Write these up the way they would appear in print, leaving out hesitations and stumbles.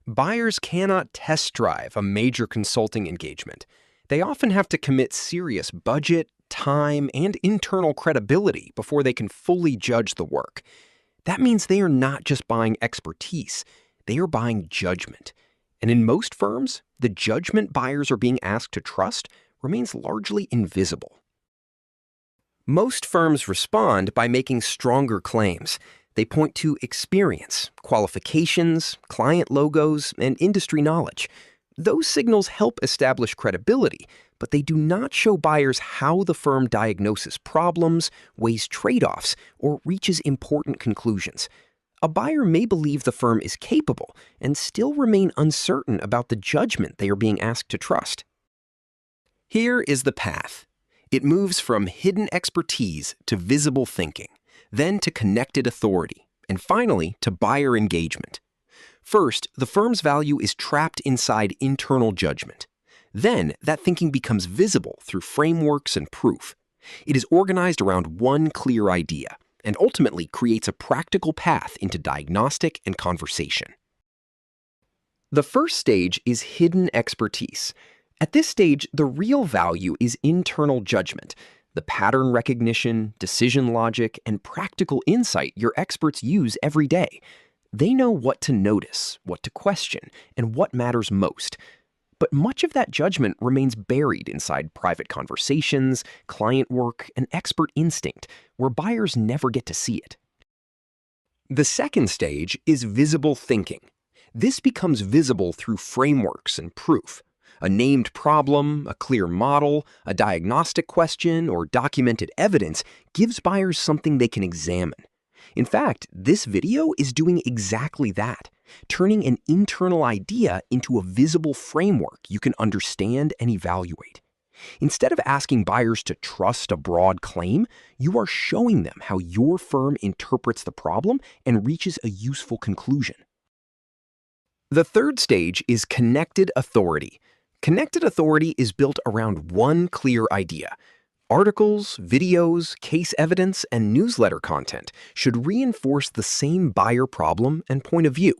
Buyers cannot test drive a major consulting engagement. They often have to commit serious budget, time, and internal credibility before they can fully judge the work. That means they are not just buying expertise, they are buying judgment. And in most firms, the judgment buyers are being asked to trust remains largely invisible. Most firms respond by making stronger claims. They point to experience, qualifications, client logos, and industry knowledge. Those signals help establish credibility, but they do not show buyers how the firm diagnoses problems, weighs trade-offs, or reaches important conclusions. A buyer may believe the firm is capable and still remain uncertain about the judgment they are being asked to trust. Here is the path. It moves from hidden expertise to visible thinking, then to connected authority, and finally to buyer engagement. First, the firm's value is trapped inside internal judgment. Then, that thinking becomes visible through frameworks and proof. It is organized around one clear idea, and ultimately creates a practical path into diagnostic and conversation. The first stage is hidden expertise. At this stage, the real value is internal judgment, the pattern recognition, decision logic, and practical insight your experts use every day. They know what to notice, what to question, and what matters most. But much of that judgment remains buried inside private conversations, client work, and expert instinct, where buyers never get to see it. The second stage is visible thinking. This becomes visible through frameworks and proof. A named problem, a clear model, a diagnostic question, or documented evidence gives buyers something they can examine. In fact, this video is doing exactly that, turning an internal idea into a visible framework you can understand and evaluate. Instead of asking buyers to trust a broad claim, you are showing them how your firm interprets the problem and reaches a useful conclusion. The third stage is connected authority. Connected authority is built around one clear idea. Articles, videos, case evidence, and newsletter content should reinforce the same buyer problem and point of view.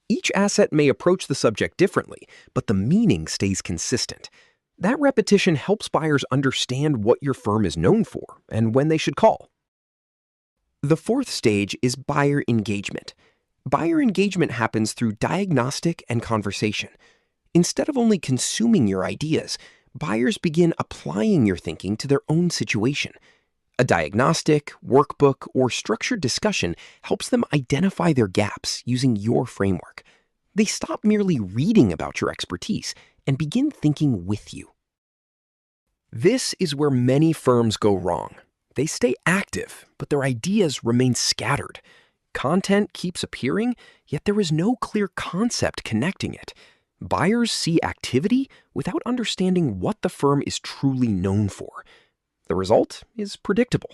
Each asset may approach the subject differently, but the meaning stays consistent. That repetition helps buyers understand what your firm is known for and when they should call. The fourth stage is buyer engagement. Buyer engagement happens through diagnostic and conversation. Instead of only consuming your ideas, buyers begin applying your thinking to their own situation. A diagnostic, workbook, or structured discussion helps them identify their gaps using your framework. They stop merely reading about your expertise and begin thinking with you. This is where many firms go wrong. They stay active, but their ideas remain scattered. Content keeps appearing, yet there is no clear concept connecting it. Buyers see activity without understanding what the firm is truly known for. The result is predictable.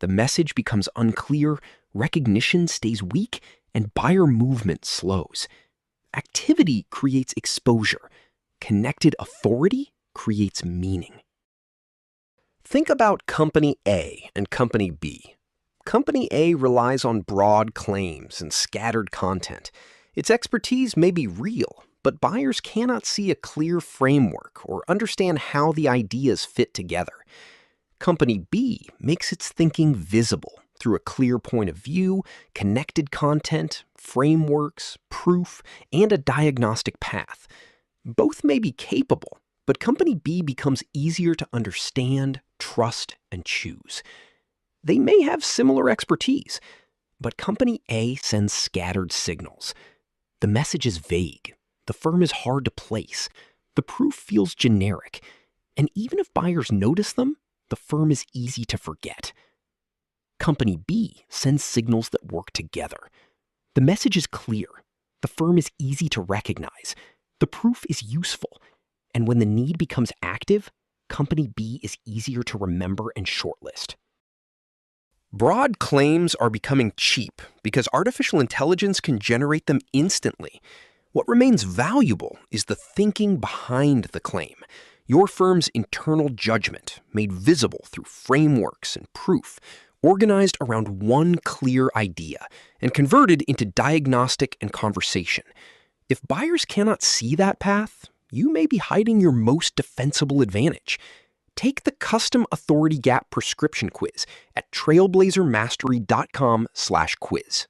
The message becomes unclear, recognition stays weak, and buyer movement slows. Activity creates exposure. Connected authority creates meaning. Think about Company A and Company B. Company A relies on broad claims and scattered content. Its expertise may be real, but buyers cannot see a clear framework or understand how the ideas fit together. Company B makes its thinking visible through a clear point of view, connected content, frameworks, proof, and a diagnostic path. Both may be capable, but Company B becomes easier to understand, trust, and choose. They may have similar expertise, but Company A sends scattered signals. The message is vague. The firm is hard to place. The proof feels generic. And even if buyers notice them, the firm is easy to forget. Company B sends signals that work together. The message is clear. The firm is easy to recognize. The proof is useful. And when the need becomes active, Company B is easier to remember and shortlist. Broad claims are becoming cheap because artificial intelligence can generate them instantly. What remains valuable is the thinking behind the claim, your firm's internal judgment made visible through frameworks and proof, organized around one clear idea and converted into diagnostic and conversation. If buyers cannot see that path, you may be hiding your most defensible advantage. Take the Custom Authority Gap Prescription Quiz at trailblazermastery.com/quiz.